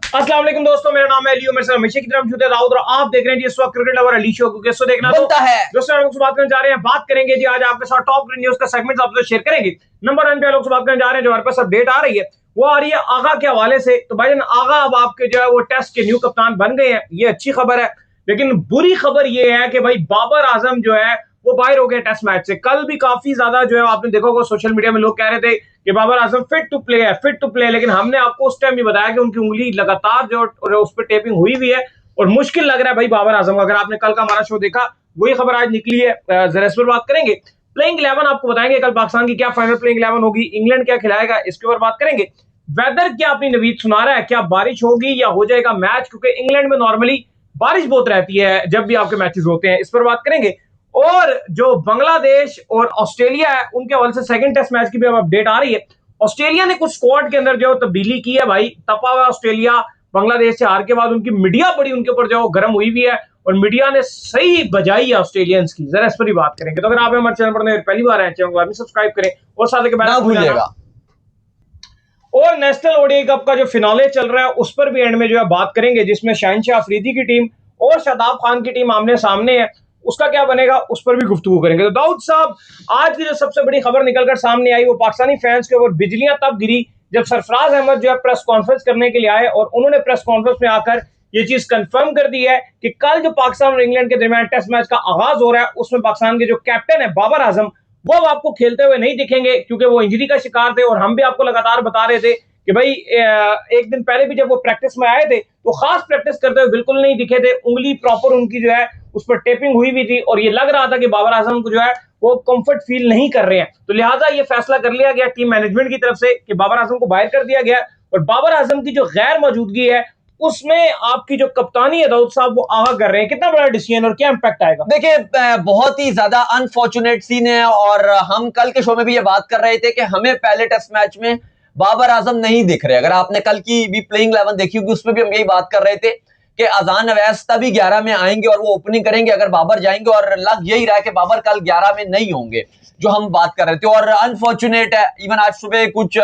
अस्सलाम वालेकुम दोस्तों, मेरा नाम है अली, मेरे साथ हमेशा की तरह मौजूद है दाऊद और आप देख रहे हैं जी इस वक्त क्रिकेट लवर अली शो को। किसको देखना तो बनता है। दोस्तों हम लोग से बात करने जा रहे हैं, बात करेंगे जी आज आपके साथ टॉप न्यूज का सेगमेंट आपसे शेयर करेंगे। नंबर 1 पे लोग से बात करने जा रहे हैं, जो हमारे पास अपडेट आ रही है वो आ रही है आगा के हवाले से। तो भाईजान आगा अब आपके जो है वो टेस्ट के न्यू कप्तान बन गए हैं, ये अच्छी खबर है। लेकिन बुरी खबर ये है कि भाई बाबर आजम जो है वो बाहर हो गए टेस्ट मैच से। कल भी काफी ज्यादा जो है आपने देखा होगा सोशल मीडिया में लोग कह रहे थे कि Babar Azam fit to play है, फिट टू प्ले। लेकिन हमने आपको उस टाइम भी बताया कि उनकी उंगली लगातार जो उस पर टेपिंग हुई हुई है और मुश्किल लग रहा है भाई बाबर आजम का। अगर आपने कल का हमारा शो देखा, वही खबर आज निकली है। जरा इस पर बात करेंगे। प्लेइंग 11 आपको बताएंगे कल पाकिस्तान की क्या फाइनल प्लेइंग 11 होगी, इंग्लैंड क्या खिलाएगा, इसके ऊपर बात करेंगे। वेदर क्या अपनी नवीद सुना रहा है, क्या बारिश होगी या हो जाएगा मैच, क्योंकि इंग्लैंड में नॉर्मली बारिश बहुत रहती है जब भी आपके मैचेस होते हैं, इस पर बात करेंगे। और जो बांग्लादेश और ऑस्ट्रेलिया है उनके हवाले से सेकंड टेस्ट मैच की भी अब अपडेट आ रही है। ऑस्ट्रेलिया ने कुछ स्क्वाड के अंदर जो तब्दीली की है भाई, तपा हुआ ऑस्ट्रेलिया बांग्लादेश से हार के बाद उनकी मीडिया बड़ी उनके ऊपर जो गर्म हुई हुई है और मीडिया ने सही बजाई है ऑस्ट्रेलियंस की। जरा इस पर ही बात करेंगे। तो अगर आप हमारे चैनल पर पहली बार आए, चैनल को सब्सक्राइब करें और साथ ही ना भूलिएगा। और नेशनल ओडीआई कप का जो फिनाले चल रहा है उस पर भी एंड में जो है बात करेंगे, जिसमें शहनशाह अफरीदी की टीम और शादाब खान की टीम आमने सामने है। उसका क्या बनेगा उस पर भी गुफ्तगू करेंगे। तो दाऊद साहब, आज की जो सबसे बड़ी खबर निकलकर सामने आई वो पाकिस्तानी फैंस के ऊपर बिजलियां तब गिरी जब सरफराज अहमद जो है प्रेस कॉन्फ्रेंस करने के लिए आए और उन्होंने प्रेस कॉन्फ्रेंस में आकर ये चीज कंफर्म कर दी है कि कल जो पाकिस्तान और इंग्लैंड के दरमियान टेस्ट मैच का आगाज हो रहा है उसमें पाकिस्तान के जो कैप्टन है बाबर आजम वो अब आपको खेलते हुए नहीं दिखेंगे, क्योंकि वो इंजरी का शिकार थे। और हम भी आपको लगातार बता रहे थे कि भाई एक दिन पहले भी जब वो प्रैक्टिस में आए थे तो खास प्रैक्टिस करते हुए बिल्कुल नहीं दिखे थे। उंगली प्रॉपर उनकी जो है उस पर टेपिंग हुई भी थी और ये लग रहा था कि बाबर आजम को जो है वो कंफर्ट फील नहीं कर रहे हैं। तो लिहाजा ये फैसला कर लिया गया टीम मैनेजमेंट की तरफ से कि बाबर आजम को बाहर कर दिया गया। और बाबर आजम की जो गैर मौजूदगी है उसमें आपकी जो कप्तानी है दाऊद साहब वो आगा कर रहे हैं। कितना बड़ा डिसीजन और क्या इंपैक्ट आएगा? देखिए, बहुत ही ज्यादा अनफॉर्चुनेट सीन है और हम कल के शो में भी ये बात कर रहे थे कि हमें पहले टेस्ट मैच में बाबर आजम नहीं दिख रहे। अगर आपने कल की भी प्लेइंग 11 देखी होगी उसमें भी हम यही बात कर रहे थे कि अजान अवैस तभी 11 में आएंगे और वो ओपनिंग करेंगे अगर बाबर जाएंगे, और लग यही रहा है कि बाबर कल 11 में नहीं होंगे जो हम बात कर रहे थे। और अनफॉर्चुनेट है, इवन आज सुबह कुछ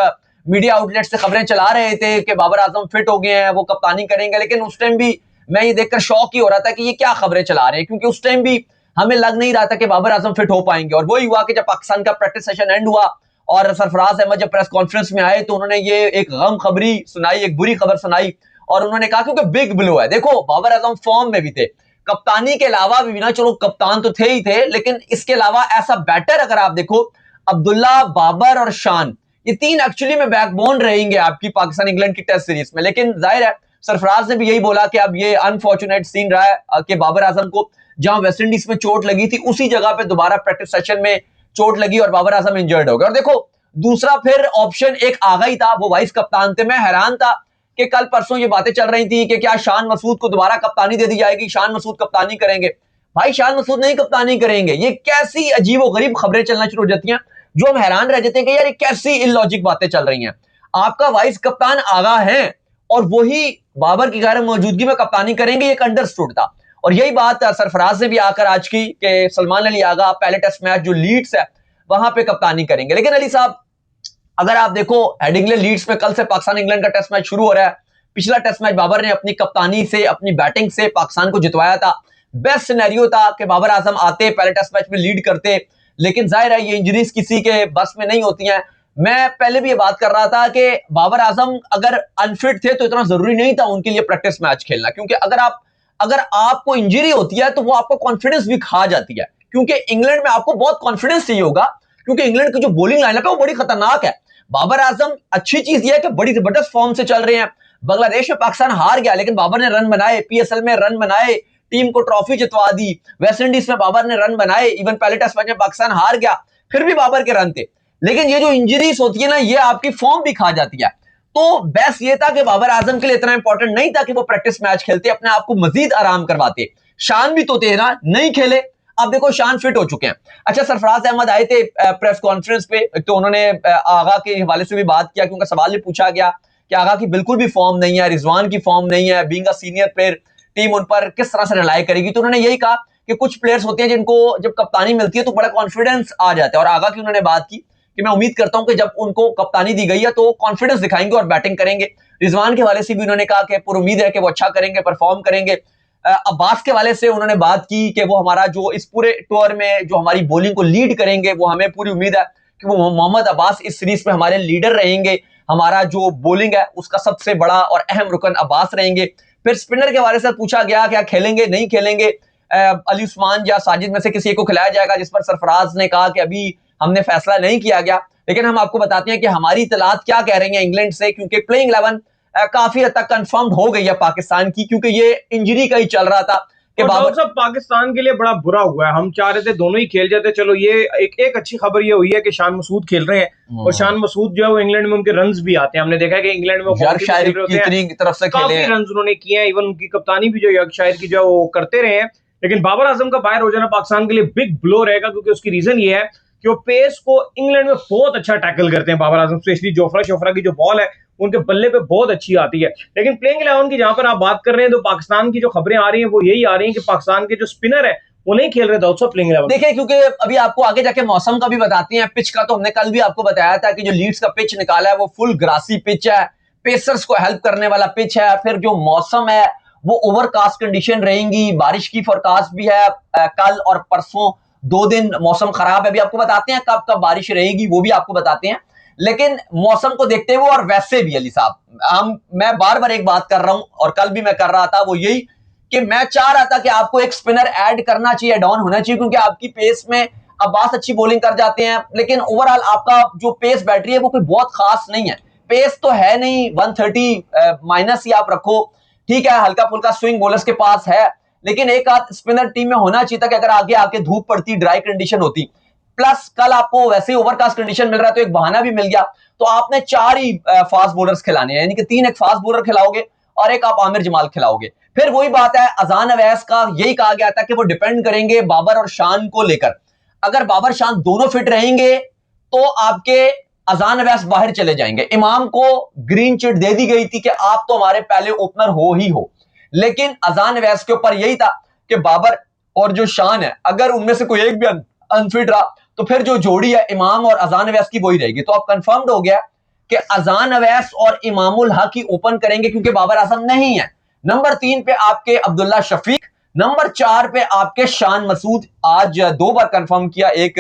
मीडिया आउटलेट से खबरें चला रहे थे कि बाबर आजम फिट हो गए हैं, वो कप्तानी करेंगे। लेकिन उस टाइम भी मैं ये देखकर शॉक ही हो रहा था कि ये क्या खबरें चला रहे हैं, क्योंकि उस टाइम भी हमें लग नहीं रहा था कि बाबर आजम फिट हो पाएंगे। और वही हुआ कि जब पाकिस्तान का प्रैक्टिस सेशन एंड हुआ और सरफराज अहमद जब प्रेस कॉन्फ्रेंस में आए तो उन्होंने ये एक गम खबरी सुनाई, एक बुरी खबर सुनाई। और उन्होंने कहा क्योंकि बिग ब्लो है, देखो बाबर आजम फॉर्म में भी थे, कप्तानी के अलावा भी ना, चलो कप्तान तो थे ही थे, लेकिन इसके अलावा ऐसा बैटर अगर आप देखो अब्दुल्ला, बाबर और शान, ये तीन एक्चुअली में बैकबोन रहेंगे आपकी पाकिस्तान इंग्लैंड की टेस्ट सीरीज में। लेकिन जाहिर है सरफराज ने भी यही बोला कि अब ये अनफॉर्चुनेट सीन रहा है कि बाबर आजम को जहां वेस्टइंडीज में चोट लगी थी उसी जगह पे दोबारा प्रैक्टिस सेशन में चोट लगी और बाबर आजम इंजर्ड हो गए। और देखो दूसरा फिर ऑप्शन एक आ गई था, वो वाइस कप्तान थे। मैं हैरान था कि कल परसों ये बातें चल रही थी कि क्या शान मसूद को दोबारा कप्तानी दे दी जाएगी, शान मसूद कप्तानी करेंगे। भाई शान मसूद नहीं कप्तानी करेंगे। ये कैसी अजीब और गरीब खबरें चलना शुरू हो जाती हैं जो हम हैरान रह जाते हैं कि यार ये कैसी इलॉजिक बातें चल रही हैं। आपका वाइस कप्तान आगा है और वही बाबर की गैर मौजूदगी में कप्तानी करेंगे, ये अंडरस्टूड था। और यही बात सरफराज ने भी आकर आज की कि सलमान अली आगा पहले टेस्ट मैच जो लीड्स है वहां पे कप्तानी करेंगे। लेकिन अली साहब अगर आप देखो हेडिंगले लीड्स में कल से पाकिस्तान इंग्लैंड का टेस्ट मैच शुरू हो रहा है। पिछला टेस्ट मैच बाबर ने अपनी कप्तानी से, अपनी बैटिंग से पाकिस्तान को जितवाया था। बेस्ट सिनेरियो था कि बाबर आजम आते, पहले टेस्ट मैच में लीड करते। लेकिन जाहिर है ये इंजरीज किसी के बस में नहीं होती हैं। मैं पहले भी ये बात कर रहा था कि बाबर आजम अगर अनफिट थे तो इतना जरूरी नहीं था उनके लिए प्रैक्टिस मैच खेलना, क्योंकि अगर आपको इंजरी होती है तो वो आपको कॉन्फिडेंस भी खा जाती है। क्योंकि इंग्लैंड में आपको बहुत कॉन्फिडेंस चाहिए होगा, क्योंकि इंग्लैंड की जो बॉलिंग लाइनअप है वो बड़ी खतरनाक है। बाबर आजम अच्छी चीज यह है कि बड़ी जबरदस्त फॉर्म से चल रहे हैं। बांग्लादेश में पाकिस्तान हार गया लेकिन बाबर ने रन बनाए, पीएसएल में रन बनाए, टीम को ट्रॉफी जितवा दी। वेस्ट इंडीज में बाबर ने रन बनाए, इवन पहले टेस्ट मैच में पाकिस्तान हार गया फिर भी बाबर के रन थे। लेकिन ये जो इंजरीज होती है ना, ये आपकी फॉर्म भी खा जाती है। तो बेस्ट ये था कि बाबर आजम के लिए इतना इंपॉर्टेंट नहीं था कि वो प्रैक्टिस मैच खेलते, अपने आप को मजीद आराम करवाते। शान भी तो थे ना, नहीं खेले। अब देखो शान फिट हो चुके हैं। अच्छा, सरफराज अहमद आए थे प्रेस कॉन्फ्रेंस पे तो उन्होंने आगा के हवाले से भी बात किया, क्योंकि सवाल भी पूछा गया कि आगा की बिल्कुल भी फॉर्म नहीं है, रिजवान की फॉर्म नहीं है, being a senior player team उन पर किस तरह से रिलाई करेगी। तो उन्होंने यही कहा कि कुछ प्लेयर्स होते हैं जिनको जब कप्तानी मिलती है तो बड़ा कॉन्फिडेंस आ जाता है। और आगा की उन्होंने बात की कि मैं उम्मीद करता हूं कि जब उनको कप्तानी दी गई है तो कॉन्फिडेंस दिखाएंगे और बैटिंग करेंगे। रिजवान के हवाले से भी उन्होंने कहा कि पूरी उम्मीद है कि वो अच्छा करेंगे, परफॉर्म करेंगे। अब्बास के वाले से उन्होंने बात की कि वो हमारा जो इस पूरे टूर में जो हमारी बॉलिंग को लीड करेंगे, वो हमें पूरी उम्मीद है कि वो मोहम्मद अब्बास इस सीरीज में हमारे लीडर रहेंगे। हमारा जो बॉलिंग है उसका सबसे बड़ा और अहम रुकन अब्बास रहेंगे। फिर स्पिनर के हवाले से पूछा गया क्या खेलेंगे नहीं खेलेंगे, अली उस्मान या साजिद में से किसी एक को खिलाया जाएगा, जिस पर सरफराज ने कहा कि अभी हमने फैसला नहीं किया गया। लेकिन हम आपको बताते हैं कि हमारी इतलात क्या कह रही है इंग्लैंड से, क्योंकि प्लेइंग 11 काफी हद तक कंफर्म हो गई है पाकिस्तान की, क्योंकि ये इंजरी का ही चल रहा था कि बाबर साहब पाकिस्तान के लिए बड़ा बुरा हुआ है। हम चाह रहे थे दोनों ही खेल जाते। चलो ये एक अच्छी खबर ये हुई है कि शान मसूद खेल रहे हैं और शान मसूद जो है वो इंग्लैंड में उनके रन्स भी आते हैं। हमने देखा है कि इंग्लैंड में तरफ से काफी रन्स उन्होंने किए हैं। इवन उनकी कप्तानी भी जो यॉर्कशायर की जो है वो करते रहे हैं। लेकिन बाबर आजम का बाहर हो जाना पाकिस्तान के लिए बिग ब्लो रहेगा, क्योंकि उसकी रीजन ये है कि वो पेस को इंग्लैंड में बहुत अच्छा टैकल करते हैं बाबर आजम। स्पेशली जोफ्रा की जो बॉल है उनके बल्ले पे बहुत अच्छी आती है। लेकिन प्लेइंग 11 की जहां पर आप बात कर रहे हैं तो पाकिस्तान की जो खबरें आ रही हैं वो यही आ रही हैं कि पाकिस्तान के जो स्पिनर है वो नहीं खेल रहे थे प्लेइंग 11। देखिए, क्योंकि अभी आपको आगे जाके मौसम का भी बताते हैं, पिच का तो हमने कल भी आपको बताया था कि जो लीड्स का पिच निकाला है वो फुल ग्रासी पिच है, पेसर्स को हेल्प करने वाला पिच है। फिर जो मौसम है वो ओवरकास्ट कंडीशन रहेंगी, बारिश की फोरकास्ट भी है। कल और परसों 2 दिन मौसम खराब है। अभी आपको बताते हैं कब कब बारिश रहेगी, वो भी आपको बताते हैं। लेकिन मौसम को देखते हुए और वैसे भी अली साहब, मैं बार बार एक बात कर रहा हूं और कल भी मैं कर रहा था, वो यही कि मैं चाह रहा था कि आपको एक स्पिनर ऐड करना चाहिए, डाउन होना चाहिए, क्योंकि आपकी पेस में अब्बास अच्छी बॉलिंग कर जाते हैं, लेकिन ओवरऑल आपका जो पेस बैटरी है वो कोई बहुत खास नहीं है। पेस तो है नहीं, 130 माइनस ही आप रखो, ठीक है, हल्का फुल्का स्विंग बॉलर्स के पास है, लेकिन एक आध स्पिनर टीम में होना चाहिए था कि अगर आगे आके धूप पड़ती, ड्राई कंडीशन होती, प्लस कल आपको वैसे ही ओवरकास्ट कंडीशन मिल रहा है तो एक बहाना भी मिल गया। तो आपने 4 ही फास्ट बॉलर्स खिलाने हैं, यानी कि 3 एक फास्ट बॉलर खिलाओगे और एक आप आमिर जमाल खिलाओगे। फिर वही बात है, अजान अवैस का यही कहा गया था कि वो डिपेंड करेंगे बाबर और शान को लेकर। अगर बाबर शान दोनों फिट रहेंगे तो आपके अजान अवैस बाहर चले जाएंगे। इमाम को ग्रीन चिट दे दी गई थी कि आप तो हमारे पहले ओपनर हो ही हो, लेकिन अजान अवैस के ऊपर यही था कि बाबर और जो शान है, अगर उनमें से कोई एक भी अनफिट रहा तो फिर जो जोड़ी है इमाम और अजान अवैस की वही रहेगी। तो अब कंफर्म्ड हो गया कि अजान अवैस और इमामुल हक ही ओपन करेंगे, क्योंकि बाबर आजम नहीं है। नंबर 3 पे आपके अब्दुल्ला शफीक, नंबर 4 पे आपके शान मसूद। आज 2 बार कंफर्म किया। एक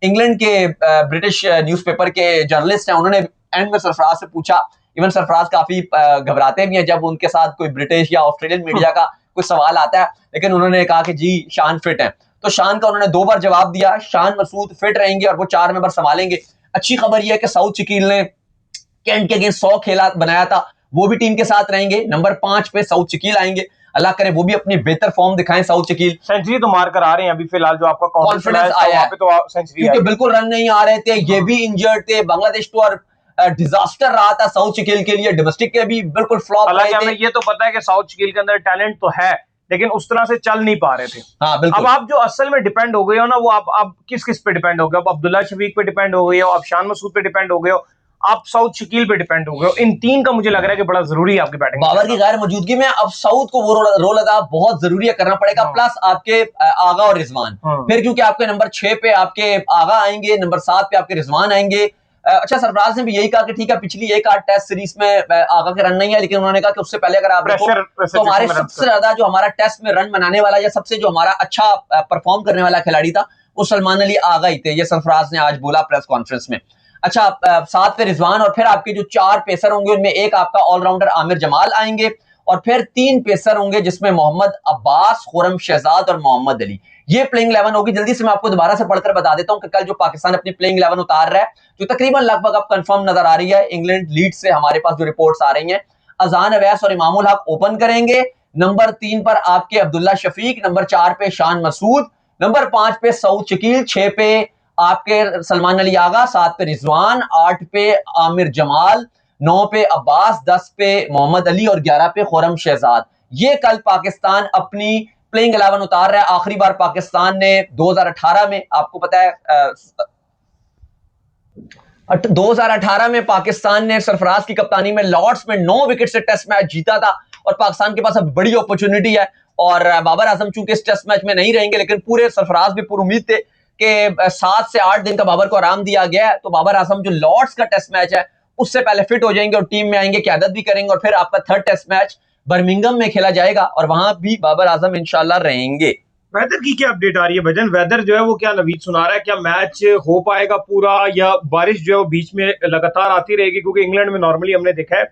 इंग्लैंड के ब्रिटिश न्यूज़पेपर के जर्नलिस्ट हैं, उन्होंने एंड में सरफराज से पूछा, इवन सरफराज काफी घबराते भी हैं जब उनके साथ कोई ब्रिटिश या ऑस्ट्रेलियन मीडिया का कोई सवाल आता है, लेकिन उन्होंने कहा कि जी शान फिट है। तो शान का उन्होंने 2 बार जवाब दिया, शान मसूद फिट रहेंगे और वो 4 नंबर संभालेंगे। अच्छी खबर यह है कि साउथ शकील ने कैंट के अगेंस्ट 100 खेला बनाया था, वो भी टीम के साथ रहेंगे। नंबर 5 पे साउथ शकील आएंगे, अल्लाह करे वो भी अपनी बेहतर फॉर्म दिखाएं। साउथ शकील सेंचुरी तो मार कर आ रहे हैं अभी फिलहाल, जो आपका कॉन्फिडेंस आया है, तो सेंचुरी, क्योंकि बिल्कुल रन नहीं आ रहे थे, ये भी इंजर्ड थे। बांग्लादेश तो और डिजास्टर रहा था साउथ शकील के लिए, डोमेस्टिक के भी बिल्कुल फ्लॉप रहे थे। हमें ये तो पता है कि साउथ शकील के अंदर टैलेंट तो है, लेकिन उस तरह से चल नहीं पा रहे थे। हाँ, बिल्कुल। अब आप जो असल में डिपेंड हो गए हो ना, वो आप किस किस पे डिपेंड हो गए हो? अब अब्दुल्ला शफीक पे डिपेंड हो गए हो, आप शान मसूद पे डिपेंड हो गए हो, आप साउथ शकील पे डिपेंड हो गए हो। इन 3 का मुझे लग रहा है कि बड़ा जरूरी है आपकी बैटिंग। बाबर की गैर मौजूदगी में अब साउथ को वो रोल अदा बहुत जरूरी है, करना पड़ेगा। प्लस आपके आगा और रिजवान, फिर क्योंकि आपके नंबर 6 पे आपके आगा आएंगे, नंबर 7 पे आपके रिजवान आएंगे। अच्छा, सरफराज ने भी यही कहा कि ठीक है, पिछली एक आध टेस्ट सीरीज में आगा के रन नहीं है, लेकिन उन्होंने कहा कि उससे पहले अगर आप देखो तो हमारे सबसे ज्यादा जो हमारा टेस्ट में रन बनाने वाला या सबसे जो हमारा अच्छा परफॉर्म करने वाला खिलाड़ी था वो सलमान अली आगा ही थे। ये सरफराज ने आज बोला प्रेस कॉन्फ्रेंस में। अच्छा, 7 पे रिजवान और फिर आपके जो 4 पेसर होंगे उनमें एक आपका ऑलराउंडर आमिर जमाल आएंगे और फिर 3 पेसर होंगे जिसमें मोहम्मद अब्बास, खुरम शहजाद और मोहम्मद अली। ये प्लेइंग 11 होगी। जल्दी से मैं आपको दोबारा से पढ़कर बता देता हूं कि कल जो पाकिस्तान अपनी प्लेइंग 11 उतार रहा है, जो तकरीबन लगभग अब कंफर्म नजर आ रही है, इंग्लैंड लीड से हमारे पास जो रिपोर्ट्स आ रही हैं, अजान अवैस और इमामुल हक ओपन करेंगे। नंबर 3 पर आपके अब्दुल्ला शफीक, नंबर 4 पे शान मसूद, नंबर 5 पे साउथ शकील, 6 पे आपके सलमान अली आगा, 7 पे रिजवान, 8 पे आमिर जमाल, 9 पे अब्बास, 10 पे मोहम्मद अली और 11 पे खुरम शहजाद। ये कल पाकिस्तान अपनी प्लेइंग 11 उतार रहा है। आखिरी बार पाकिस्तान ने 2018 में, आपको पता है 2018 में पाकिस्तान ने सरफराज की कप्तानी में लॉर्ड्स में 9 विकेट से टेस्ट मैच जीता था और पाकिस्तान के पास अब बड़ी अपॉर्चुनिटी है। और बाबर आजम चूंकि इस टेस्ट मैच में नहीं रहेंगे, लेकिन पूरे सरफराज भी पूरी उम्मीद थे कि 7 से 8 दिन का बाबर को आराम दिया गया है, तो बाबर आजम जो लॉर्ड्स का टेस्ट मैच है उससे पहले फिट हो जाएंगे और टीम में आएंगे, क़यादत भी करेंगे, और फिर आपका थर्ड टेस्ट मैच बर्मिंघम में खेला जाएगा और वहां भी बाबर आजम इंशाल्लाह रहेंगे। वेदर की क्या अपडेट आ रही है भजन? वेदर जो है वो क्या नवीद सुना रहा है? क्या मैच हो पाएगा पूरा, या बारिश जो है वो बीच में लगातार आती रहेगी? क्योंकि इंग्लैंड में नॉर्मली हमने देखा है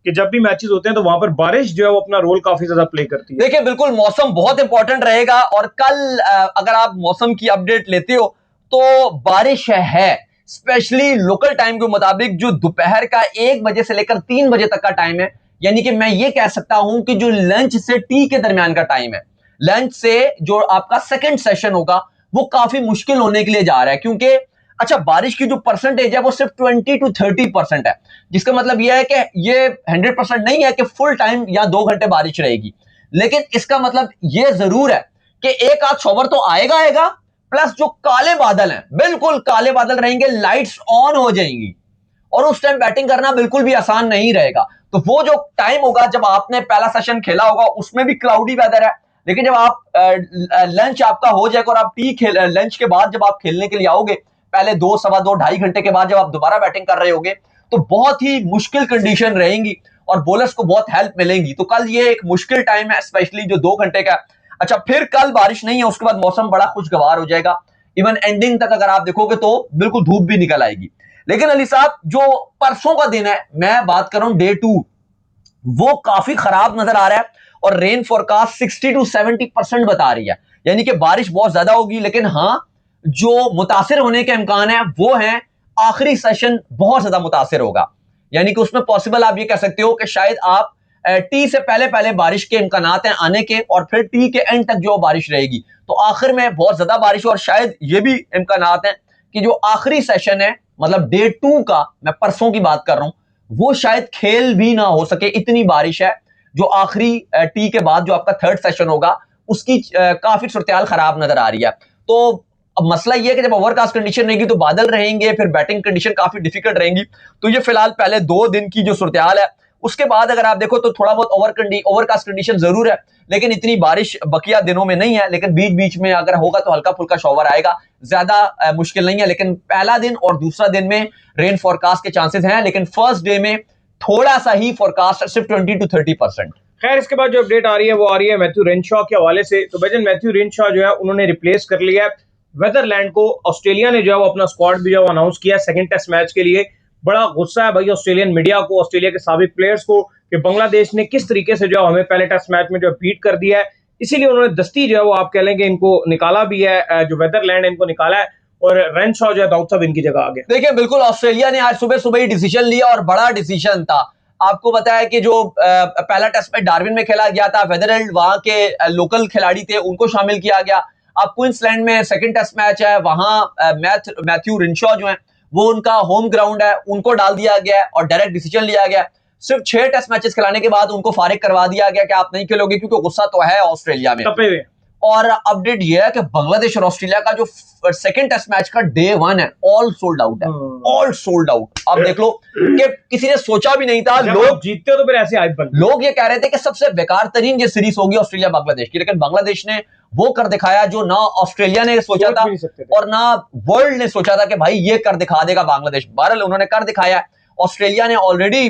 कि जब भी मैचेस होते हैं तो वहां पर बारिश जो है वो अपना रोल काफी ज्यादा प्ले करती है। देखिए बिल्कुल मौसम बहुत इंपॉर्टेंट रहेगा, और कल अगर आप मौसम की अपडेट लेते हो तो बारिश है, स्पेशली लोकल टाइम के मुताबिक जो दोपहर का 1 बजे से लेकर 3 बजे तक का टाइम है, यानी कि मैं ये कह सकता हूं कि जो लंच से टी के दरमियान का टाइम है, लंच से जो आपका सेकंड सेशन होगा वो काफी मुश्किल होने के लिए जा रहा है, क्योंकि अच्छा बारिश की जो परसेंटेज है वो सिर्फ 20 to 30% है, जिसका मतलब यह है कि ये 100% नहीं है कि फुल टाइम या 2 घंटे बारिश रहेगी, लेकिन इसका मतलब यह जरूर है कि एक आध शॉवर तो आएगा आएगा, प्लस जो काले बादल हैं बिल्कुल काले बादल रहेंगे, लाइट्स ऑन हो जाएंगी और उस टाइम बैटिंग करना बिल्कुल भी आसान नहीं रहेगा। तो वो जो टाइम होगा जब आपने पहला सेशन खेला होगा उसमें भी क्लाउडी वेदर है, लेकिन जब आप लंच आपका हो जाएगा और आप लंच के बाद जब आप खेलने के लिए आओगे, पहले 2, सवा 2, 2.5 घंटे के बाद जब आप दोबारा बैटिंग कर रहे होगे, तो बहुत ही मुश्किल कंडीशन रहेंगी और बॉलर्स को बहुत हेल्प मिलेंगी। तो कल ये एक मुश्किल टाइम है, स्पेशली जो 2 घंटे का। अच्छा फिर कल बारिश नहीं है, उसके बाद मौसम बड़ा खुशगवार हो जाएगा, इवन एंडिंग तक अगर आप देखोगे तो बिल्कुल धूप भी निकल आएगी। लेकिन अली साहब जो परसों का दिन है, मैं बात कर रहा हूं डे 2, वो काफी खराब नजर आ रहा है और रेन फोरकास्ट 60 to 70% बता रही है, यानी कि बारिश बहुत ज्यादा होगी। लेकिन हाँ, जो मुतासिर होने के इम्कान है वो है आखिरी सेशन बहुत ज्यादा मुतासिर होगा, यानी कि उसमें पॉसिबल आप ये कह सकते हो कि शायद आप टी से पहले पहले बारिश के इम्कानात हैं आने के, और फिर टी के एंड तक जो बारिश रहेगी तो आखिर में बहुत ज्यादा बारिश हो, और शायद ये भी इम्कानात हैं कि जो आखिरी सेशन है मतलब डे 2 का, मैं परसों की बात कर रहा हूं, वो शायद खेल भी ना हो सके, इतनी बारिश है। जो आखिरी टी के बाद जो आपका थर्ड सेशन होगा उसकी काफी सूरत-ए-हाल खराब नजर आ रही है। तो अब मसला ये है कि जब ओवरकास्ट कंडीशन रहेगी तो बादल रहेंगे, फिर बैटिंग कंडीशन काफी डिफिकल्ट रहेंगी। तो ये फिलहाल पहले 2 दिन की जो सूरत-ए-हाल है, उसके बाद अगर आप देखो तो थोड़ा बहुत ओवरकास्ट कंडीशन जरूर है, लेकिन इतनी बारिश बकिया दिनों में नहीं है। लेकिन बीच बीच में अगर होगा तो हल्का फुल्का शॉवर आएगा, ज्यादा मुश्किल नहीं है। लेकिन पहला दिन और दूसरा दिन में रेन फोरकास्ट के चांसेस हैं, लेकिन फर्स्ट डे में थोड़ा सा ही फोरकास्ट, सिर्फ 20 to 30%। खैर इसके बाद जो अपडेट आ रही है वो आ रही है मैथ्यू रेनशॉ के हवाले से। तो भजन मैथ्यू रेनशॉ जो है उन्होंने रिप्लेस कर लिया है वेदरलैंड को। ऑस्ट्रेलिया ने जो है वो अपना स्क्वाड भी जो है अनाउंस किया सेकंड टेस्ट मैच के लिए। बड़ा गुस्सा है भाई ऑस्ट्रेलियन मीडिया को, ऑस्ट्रेलिया के साबिक प्लेयर्स को, कि बांग्लादेश ने किस तरीके से जो हमें पहले टेस्ट मैच में जो बीट कर दिया है। इसीलिए उन्होंने दस्ती जो है वो आप कह लेंगे इनको निकाला भी है, जो वेदरलैंड है इनको निकाला है, और रेनशॉ जो है दाऊद साहब इनकी जगह आ गया। देखिए बिल्कुल ऑस्ट्रेलिया ने आज सुबह सुबह ही डिसीजन लिया और बड़ा डिसीजन था। आपको पता है कि जो पहला टेस्ट मैच डार्विन में खेला गया था, वेदरलैंड वहां के लोकल खिलाड़ी थे उनको शामिल किया गया। अब क्वींसलैंड में सेकंड टेस्ट मैच है, वहां मैथ्यू रेनशॉ जो है वो उनका होम ग्राउंड है, उनको डाल दिया गया और डायरेक्ट डिसीजन लिया गया। सिर्फ 6 टेस्ट मैचेस खिलाने के बाद उनको फारिग करवा दिया गया कि आप नहीं खेलोगे, क्योंकि गुस्सा तो है ऑस्ट्रेलिया में। और अपडेट ये है कि बांग्लादेश और ऑस्ट्रेलिया का जो सेकंड टेस्ट मैच का डे 1 है, ऑल सोल्ड आउट है, ऑल सोल्ड आउट। आप देख लो कि किसी ने सोचा भी नहीं था, लोग जीतते हो तो फिर ऐसे हाइप बनती है। लोग ये कह रहे थे कि सबसे बेकार तरीन ये सीरीज होगी ऑस्ट्रेलिया बांग्लादेश की, लेकिन बांग्लादेश ने वो कर दिखाया जो ना ऑस्ट्रेलिया ने सोचा था और ना वर्ल्ड ने सोचा था कि भाई ये कर दिखा देगा बांग्लादेश। बहरहाल उन्होंने कर दिखाया। ऑस्ट्रेलिया ने ऑलरेडी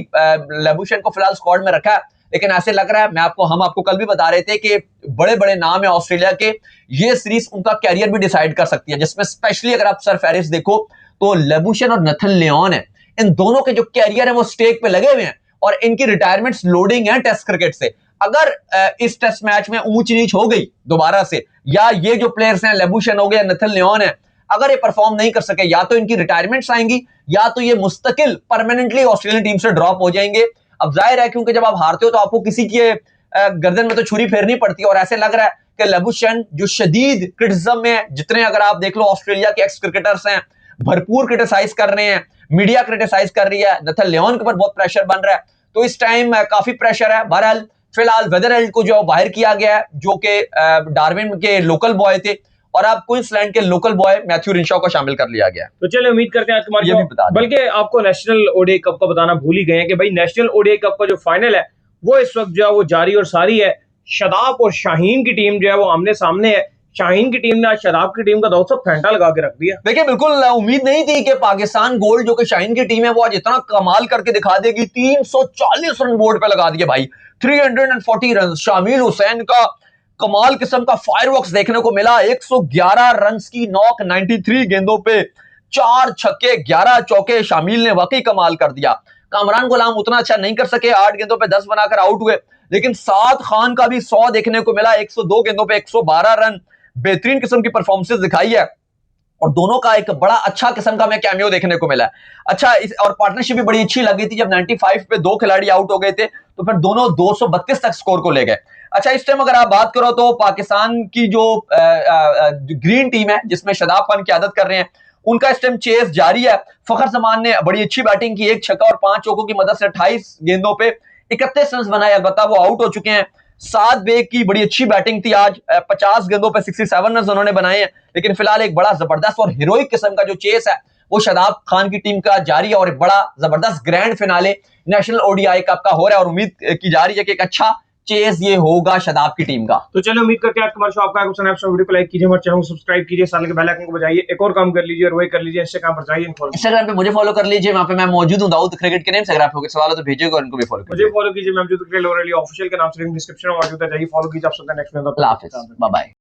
लेबुशेन को फिलहाल स्क्वाड में रखा है, लेकिन ऐसे लग रहा है, हम आपको कल भी बता रहे थे कि बड़े बड़े नाम है ऑस्ट्रेलिया के, ये सीरीज उनका कैरियर भी डिसाइड कर सकती है, जिसमें स्पेशली अगर आप सरफेरिस देखो तो लेबुशेन और नथन लियोन है, इन दोनों के जो कैरियर है वो स्टेक पे लगे हुए हैं और इनकी रिटायरमेंट्स लोडिंग है टेस्ट क्रिकेट से। अगर इस टेस्ट मैच में ऊंच नीच हो गई दोबारा से, या ये जो प्लेयर्स हैं लेबुशेन हो गया, नथन लियोन है, अगर ये परफॉर्म नहीं कर सके, या तो इनकी रिटायरमेंट्स आएंगी या तो ये मुस्तकिल परमानेंटली ऑस्ट्रेलियन टीम से ड्रॉप हो जाएंगे। अब जाहिर है क्योंकि जब आप हारते हो तो आपको किसी के गर्दन में तो छुरी फेरनी पड़ती है, और ऐसे लग रहा है कि लेबुशेन जो शदीद क्रिटिसिज्म में है, जितने अगर आप देख लो ऑस्ट्रेलिया के एक्स क्रिकेटर्स हैं भरपूर क्रिटिसाइज कर रहे हैं, मीडिया क्रिटिसाइज कर रही है, नथन लियोन के ऊपर बहुत प्रेशर बन रहा है, तो इस टाइम काफी प्रेशर है। बहरहाल फिलहाल वेदरलैंड को जो बाहर किया गया है, जो कि डार्विन के लोकल बॉय थे, और अब क्वींसलैंड के लोकल बॉय मैथ्यू रेनशॉ को शामिल कर लिया गया। तो चलिए उम्मीद करते हैं आज तुम्हारी ये भी बता दें। बल्कि आपको नेशनल ओडीआई कप का बताना भूल ही गए हैं कि भाई नेशनल ओडीआई कप का जो फाइनल है वो इस वक्त जो है वो जारी और सारी है। शदाब और शाहीन की टीम जो है वो आमने सामने है। शाहीन की टीम ने आज शादाब की टीम का दाऊद साहब फेंटा लगा के रख दिया। देखिए बिल्कुल उम्मीद नहीं थी कि पाकिस्तान गोल्ड जो कि शाहीन की टीम है वो आज इतना कमाल करके दिखा देगी। 340 रन बोर्ड पे लगा दिए भाई, 340 रन। शामिल हुसैन का कमाल किस्म का फायरवर्क्स देखने को मिला। 111 रन की नॉक, 93 गेंदों पे 4 छक्के 11 चौके। शामिल ने वाकई कमाल कर दिया। कामरान गुलाम उतना अच्छा नहीं कर सके, 8 गेंदों पे 10 बनाकर आउट हुए, लेकिन साद खान का भी 100 देखने को मिला। 102 गेंदों पे 112 रन, बेहतरीन किस्म की परफॉर्मेंस दिखाई है और दोनों का एक बड़ा अच्छा किस्म का हमें कैमियो देखने को मिला है। अच्छा और पार्टनरशिप भी बड़ी अच्छी लगी थी। जब 95 पे 2 खिलाड़ी आउट हो गए थे तो फिर दोनों 232 तक स्कोर को ले गए। अच्छा इस टाइम अगर आप बात करो तो पाकिस्तान की जो ग्रीन टीम है जिसमें शादाब खान क़यादत कर रहे हैं, उनका इस टाइम चेस जारी है। फखर जमान ने बड़ी अच्छी बैटिंग की, 1 छक्का और 5 चौकों की मदद से 28 गेंदों पे 31 रन बनाए। अलबत्ता वो आउट हो चुके हैं। साद बेग की बड़ी अच्छी बैटिंग थी आज, 50 गेंदों पे 67 रन उन्होंने बनाए हैं। लेकिन फिलहाल एक बड़ा जबरदस्त और हीरोइक किस्म का जो चेस है वो शादाब खान की टीम का जारी है और एक बड़ा जबरदस्त grand finale national ODI cup का हो रहा है और उम्मीद की जा रही है कि एक अच्छा चेस ये होगा शादाब की टीम का। तो चलो उम्मीद करते हैं आज हमारा शो आपका वीडियो को लाइक कीजिए, हमारे चैनल को सब्सक्राइब कीजिए, साल के बेल आइकन को बजाइए, एक और काम कर लीजिए और वही कर लीजिए, इंस्टाग्राम पर जाइए, इंस्टाग्राम पे मुझे फॉलो कर लीजिए, वहां पे मैं मौजूद हूं दाऊद क्रिकेट के नेम से। अगर आपको सवाल हो तो भेजिएगा और इनको भी फॉलो कीजिए। मुझे फॉलो कीजिए, मैं मौजूद क्रिकेट ऑफिशियल के नाम से लिंक डिस्क्रिप्शन में मौजूद है, जाइए फॉलो कीजिए। आप सबका नेक्स्ट में अल्लाह हाफिज़, बाय बाय।